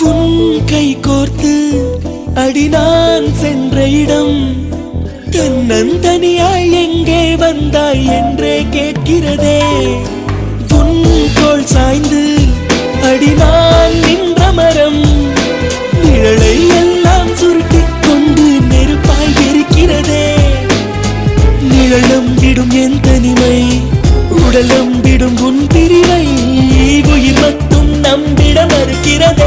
உன் கை கோர்த்து அடி நான் சென்ற இடம் தன்னந்தனியாய் எங்கே வந்தாய் என்றே கேட்கிறதே. உன் தோள் சாய்ந்து அடி நான் நின்ற மரம் நிழலை எல்லாம் சுருட்டிக் கொண்டு நெருப்பாய் இருக்கிறதே. நிழலும் விடும் என் தனிமை உடலும் விடும் உன் பிரிவை உயிர் மட்டும் நம்பிட மறுக்கிறதே.